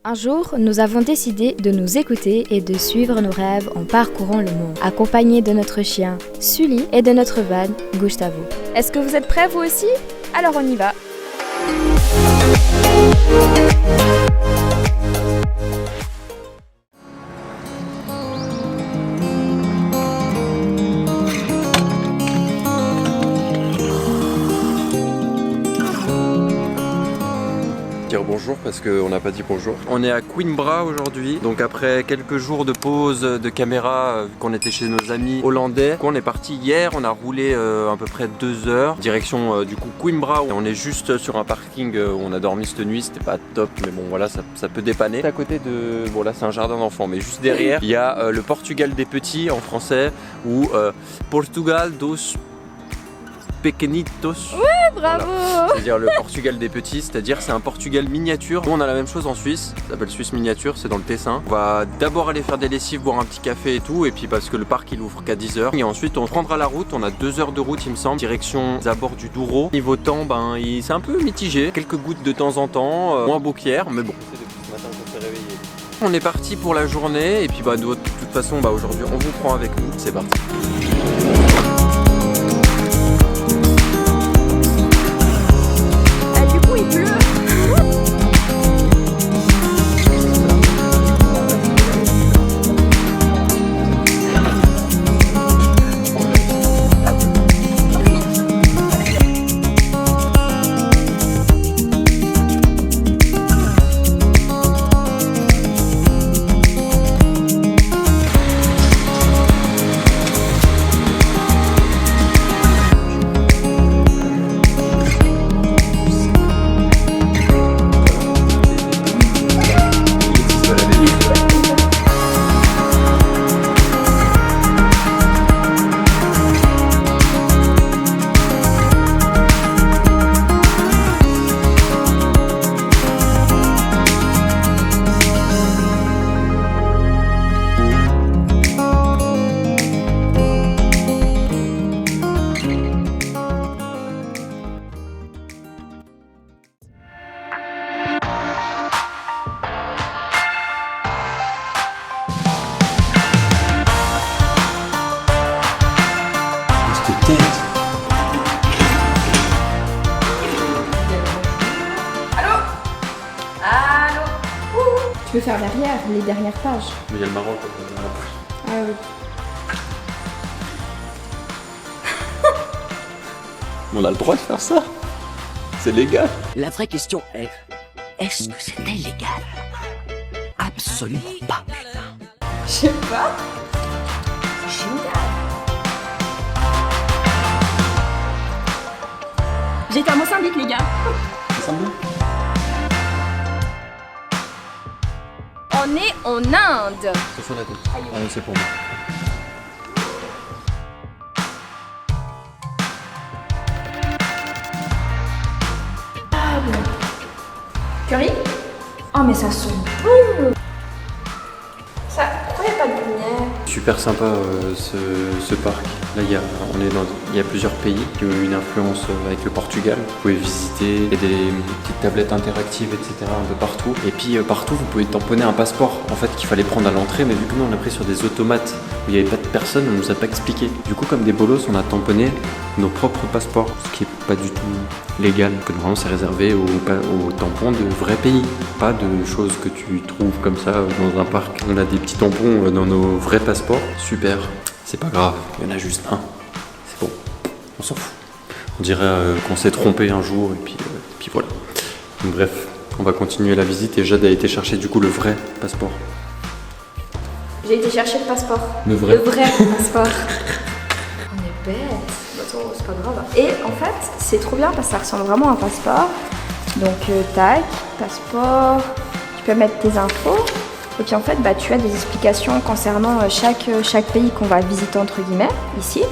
Un jour, nous avons décidé de nous écouter et de suivre nos rêves en parcourant le monde, accompagnés de notre chien, Sully, et de notre van, Gustavo. Est-ce que vous êtes prêts vous aussi? Alors on y va! Dire bonjour parce qu'on n'a pas dit bonjour. On est à Coimbra aujourd'hui, donc après quelques jours de pause de caméra, vu qu'on était chez nos amis hollandais. On est parti hier, on a roulé à peu près 2 heures, direction du coup Coimbra. On est juste sur un parking où on a dormi cette nuit, c'était pas top, mais bon voilà, ça peut dépanner. À côté de, bon là c'est un jardin d'enfants, mais juste derrière, il y a le Portugal des petits en français, ou Portugal dos Pequenitos. Ouais, bravo! Voilà. C'est-à-dire le Portugal des petits, c'est-à-dire c'est un Portugal miniature. Nous on a la même chose en Suisse, ça s'appelle Suisse miniature, c'est dans le Tessin. On va d'abord aller faire des lessives, boire un petit café et tout, et puis parce que le parc il ouvre qu'à 10h. Et ensuite on prendra la route, on a 2 heures de route il me semble, direction les abords du Douro. Niveau temps, ben c'est un peu mitigé, quelques gouttes de temps en temps, moins beau qu'hier, mais bon. C'est depuis ce matin qu'on s'est réveillé. On est parti pour la journée, et puis bah de toute façon bah, aujourd'hui on vous prend avec nous, c'est parti. Tu peux faire derrière, les dernières pages. Mais il y a le Maroc. Ah oui. On a le droit de faire ça? C'est légal? La vraie question est-ce que c'était légal? Absolument pas. Je sais pas. Génial. J'ai été à Mozambique, les gars. Mozambique? On est en Inde. C'est sur la tête. Ah oui, c'est pour moi. Ah bon. Curry? Oh mais ça sent bon. Ça, pourquoi il n'y a pas de lumière? Super sympa ce parc. Là, il y a plusieurs pays qui ont une influence avec le Portugal. Vous pouvez visiter, il y a des petites tablettes interactives, etc. un peu partout. Et puis partout, vous pouvez tamponner un passeport en fait qu'il fallait prendre à l'entrée, mais vu que nous on a pris sur des automates où il n'y avait pas de personne, on nous a pas expliqué. Du coup, comme des bolos, on a tamponné nos propres passeports, ce qui est pas du tout légal. Que normalement, c'est réservé aux tampons de vrais pays, pas de choses que tu trouves comme ça dans un parc. On a des petits tampons dans nos vrais passeports. Super. C'est pas grave, il y en a juste un. C'est bon, on s'en fout. On dirait qu'on s'est trompé un jour et puis voilà. Donc, bref, on va continuer la visite et Jade a été chercher du coup le vrai passeport. J'ai été chercher le passeport. Le vrai passeport. On est bête. Attends, c'est pas grave. Et en fait, c'est trop bien parce que ça ressemble vraiment à un passeport. Donc tac, passeport. Tu peux mettre tes infos. Et puis en fait, bah, tu as des explications concernant chaque pays qu'on va visiter entre guillemets, ici.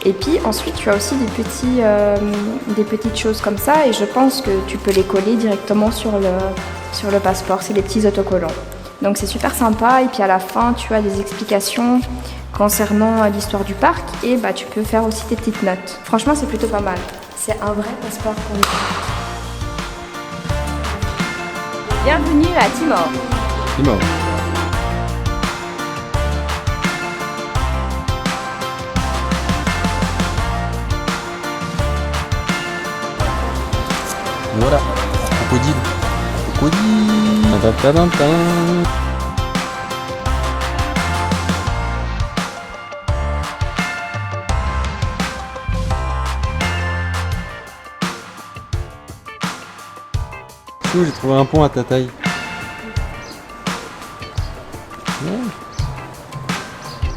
Et puis ensuite, tu as aussi des petites choses comme ça. Et je pense que tu peux les coller directement sur le passeport. C'est des petits autocollants. Donc c'est super sympa. Et puis à la fin, tu as des explications concernant l'histoire du parc. Et bah, tu peux faire aussi tes petites notes. Franchement, c'est plutôt pas mal. C'est un vrai passeport pour le coup. Bienvenue à Timor. Timor. Voilà, crocodile. Crocodile. Tadam. J'ai trouvé un pont à ta taille. Ouais.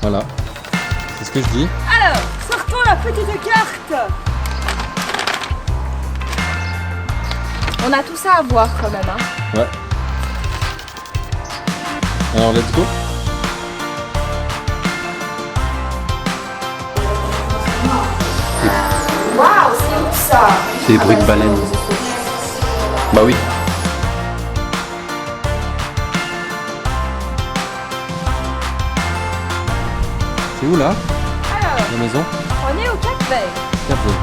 Voilà, c'est ce que je dis. Alors, sortons la petite carte. On a tout ça à voir quand même. Hein. Ouais. Alors, let's go. Waouh, c'est où ça? C'est briques baleines. Bah oui. C'est où là? Alors, La maison? on est au Cap Vert. Cap Vert.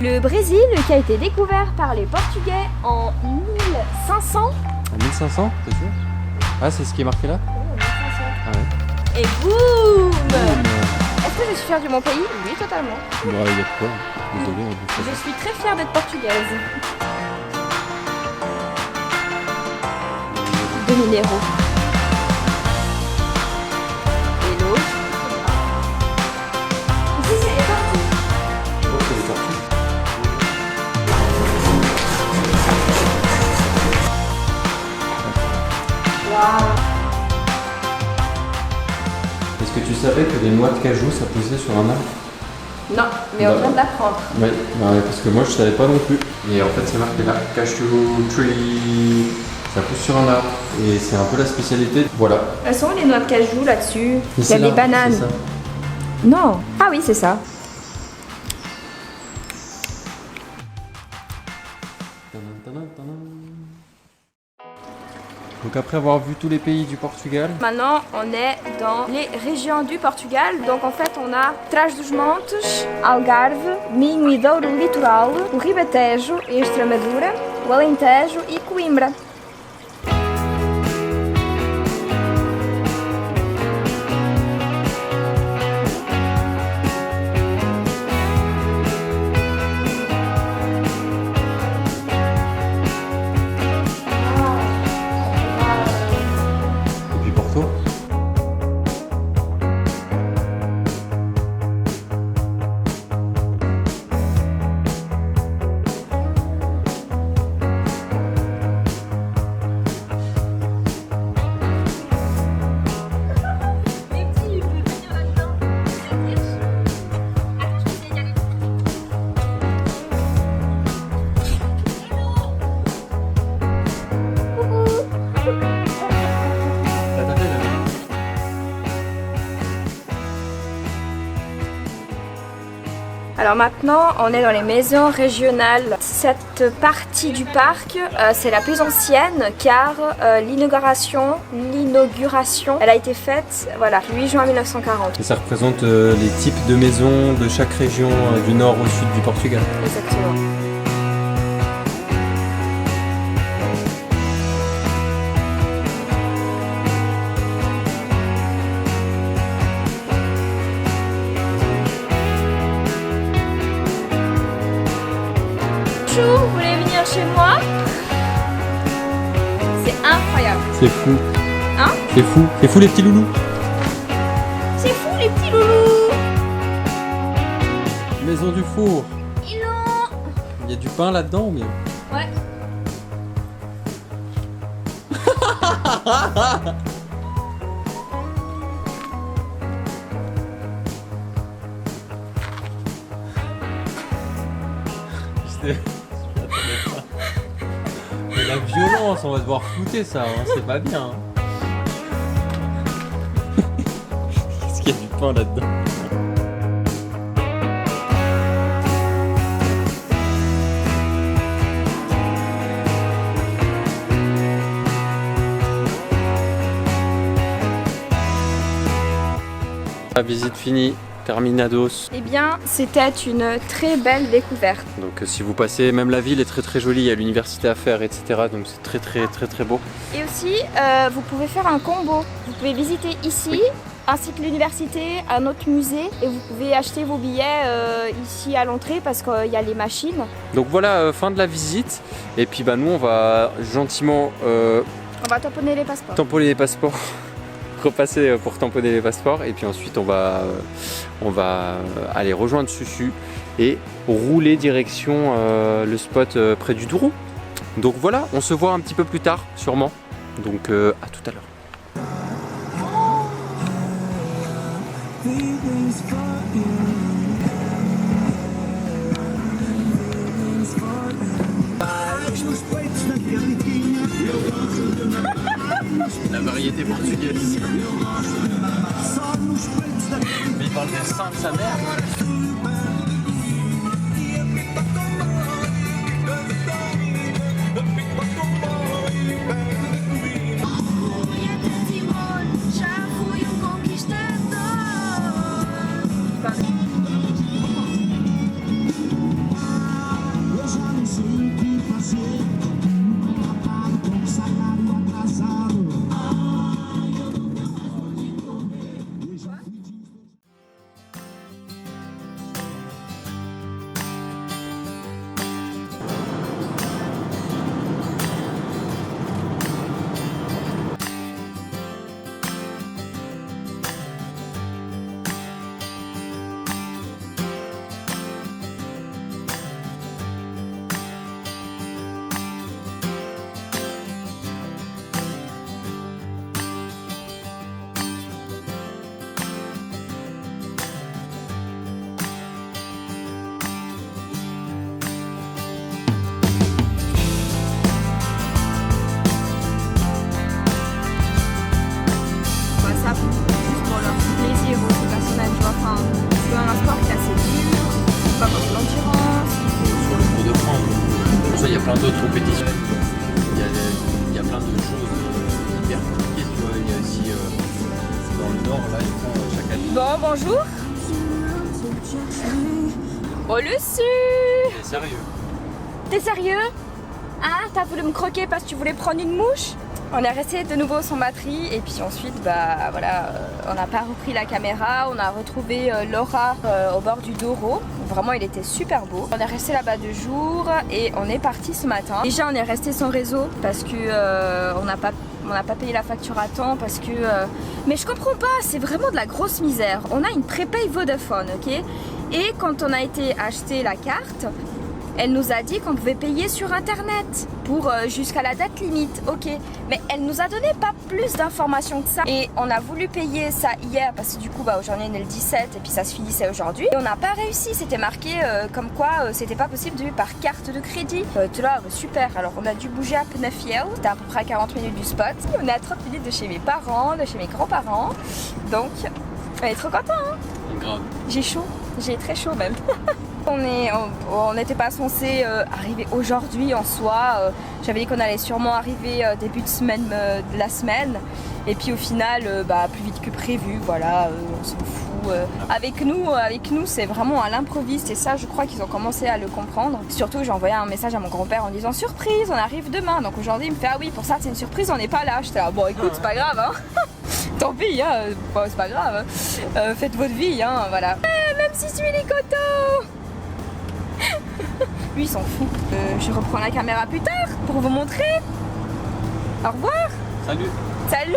Le Brésil qui a été découvert par les Portugais en 1500. En 1500, t'es sûr? Ah, c'est ce qui est marqué là? Oui, en 1500. Ah ouais. Et boum! Boum. Est-ce que je suis fière de mon pays? Oui, totalement. Bah, il y a de quoi? Désolé, on dit ça. Je suis très fière d'être portugaise. Deux minéraux. Et l'eau. Ici, c'est les tortues. Oh, c'est les tortues. Waouh! Est-ce que tu savais que les noix de cajou ça poussait sur un arbre? Non, mais on vient de l'apprendre. Ouais, parce que moi je savais pas non plus. Et en fait c'est marqué là, cashew tree, ça pousse sur un arbre. Et c'est un peu la spécialité. Voilà. Elles sont où les noix de cajou là-dessus? Il y a C'est des là, bananes. c'est ça. Non. Ah oui, c'est ça. Donc après avoir vu tous les pays du Portugal, Maintenant, on est dans les régions du Portugal. Donc en fait, on a Trás-os-Montes, Algarve, Minho e Douro Litoral, o Ribatejo e Extremadura, o Alentejo e Coimbra. et puis Porto. Alors maintenant, on est dans les maisons régionales. Cette partie du parc, c'est la plus ancienne car l'inauguration, elle a été faite, voilà, 8 juin 1940. Et ça représente les types de maisons de chaque région du nord au sud du Portugal. Exactement. Chou, vous voulez venir chez moi? C'est incroyable. C'est fou. Hein? C'est fou les petits loulous. C'est fou les petits loulous. Maison du four. Hello. Il y a du pain là-dedans ou bien? Ouais. Mais la violence, on va devoir flouter ça, hein, c'est pas bien. Hein. Est-ce qu'il y a du pain là-dedans? La visite finie, terminados. Eh bien, c'était une très belle découverte. Donc si vous passez, même la ville est très très jolie, il y a l'université à faire, etc. Donc c'est très beau. Et aussi, vous pouvez faire un combo. Vous pouvez visiter ici, ainsi que l'université, un autre musée, et vous pouvez acheter vos billets ici à l'entrée parce qu'il y a les machines. Donc voilà, fin de la visite. Et puis bah nous on va gentiment On va tamponner les passeports. tamponner les passeports. Repasser pour tamponner les passeports et puis ensuite on va aller rejoindre Susu et rouler direction le spot près du Douro. Donc voilà, on se voit un petit peu plus tard sûrement. Donc à tout à l'heure. La variété portugaise. Mais il parle des seins de sa mère. Il y a plein d'autres compétitions. Il y a plein de choses hyper compliquées. Tu vois, il y a aussi dans le nord, là, ils font chaque année. Bon, bonjour. Oh, Lucie! T'es sérieux? T'es sérieux? Hein? T'as voulu me croquer parce que tu voulais prendre une mouche? On est resté de nouveau sans batterie et puis ensuite bah voilà, on n'a pas repris la caméra, on a retrouvé Laura au bord du Douro. Vraiment il était super beau. On est resté là-bas 2 jours et on est parti ce matin. Déjà on est resté sans réseau parce que on n'a pas payé la facture à temps parce que mais je comprends pas, c'est vraiment de la grosse misère. On a une prépaye Vodafone, ok? Et quand on a été acheter la carte, elle nous a dit qu'on pouvait payer sur internet pour jusqu'à la date limite, ok. Mais elle nous a donné pas plus d'informations que ça. Et on a voulu payer ça hier parce que du coup bah, aujourd'hui on est le 17 et puis ça se finissait aujourd'hui. Et on n'a pas réussi, c'était marqué comme quoi c'était pas possible de payer par carte de crédit. Tu vois, super, alors on a dû bouger à Penafiel, c'était à peu près à 40 minutes du spot. On est à 30 minutes de chez mes parents, de chez mes grands-parents. Donc on est trop contents, hein. Grave. J'ai chaud, j'ai très chaud même. On n'était pas censé arriver aujourd'hui en soi. J'avais dit qu'on allait sûrement arriver début de semaine de la semaine. Et puis au final, bah, plus vite que prévu, voilà, on s'en fout. Avec nous, c'est vraiment à l'improviste et ça, je crois qu'ils ont commencé à le comprendre. Surtout, j'ai envoyé un message à mon grand-père en disant surprise, on arrive demain. Donc aujourd'hui, il me fait ah oui, pour ça c'est une surprise, on n'est pas là. J'étais là, bon écoute, c'est pas grave, hein. Tant pis, hein, bon, c'est pas grave. Hein. Faites votre vie, hein, voilà. Même si je suis licoto. Lui il s'en fout. Je reprends la caméra plus tard pour vous montrer. Au revoir. Salut. Salut.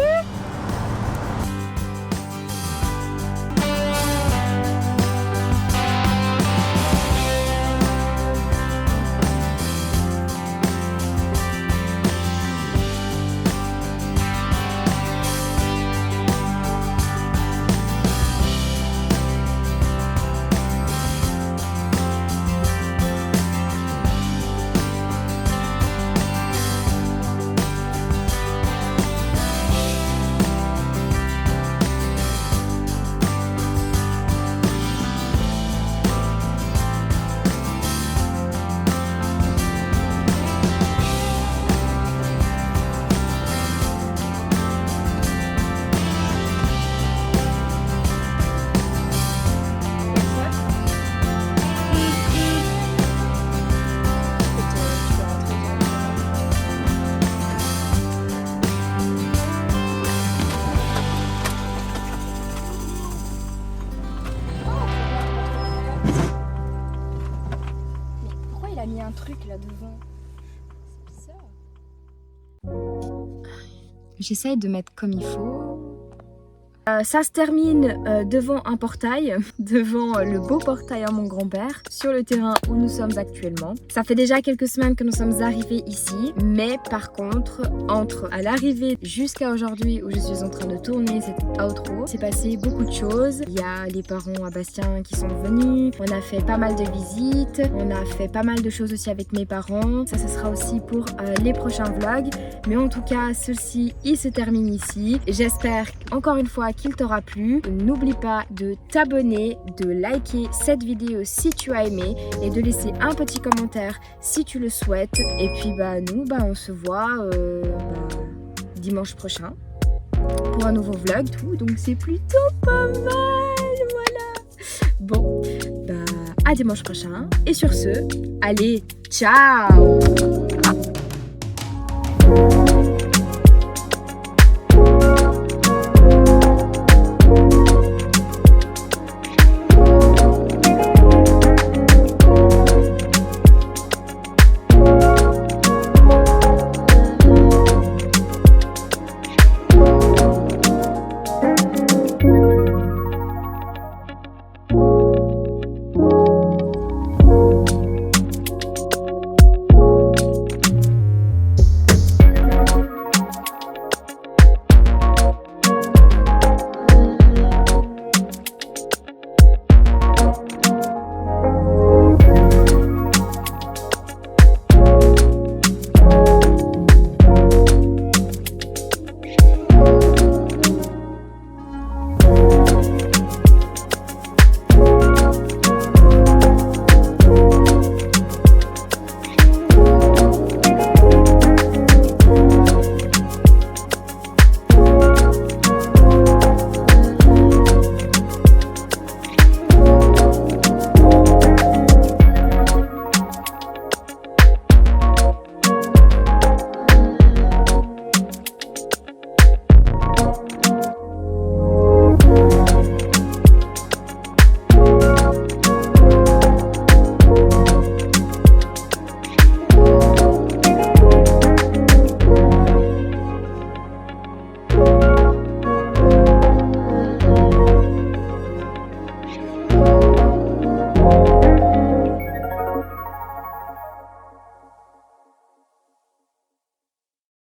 J'essaye de mettre comme il faut. Ça se termine devant un portail, devant le beau portail à mon grand-père, sur le terrain où nous sommes actuellement. Ça fait déjà quelques semaines que nous sommes arrivés ici, mais par contre, entre à l'arrivée jusqu'à aujourd'hui où je suis en train de tourner cette outro, c'est passé beaucoup de choses. Il y a les parents à Bastien qui sont venus, on a fait pas mal de visites, on a fait pas mal de choses aussi avec mes parents. Ça sera aussi pour les prochains vlogs, mais en tout cas, ceci, il se termine ici. J'espère encore une fois qu'il t'aura plu. N'oublie pas de t'abonner, de liker cette vidéo si tu as aimé et de laisser un petit commentaire si tu le souhaites. Et puis nous on se voit dimanche prochain pour un nouveau vlog, donc c'est plutôt pas mal, voilà. Bon, à dimanche prochain et sur ce, allez, ciao.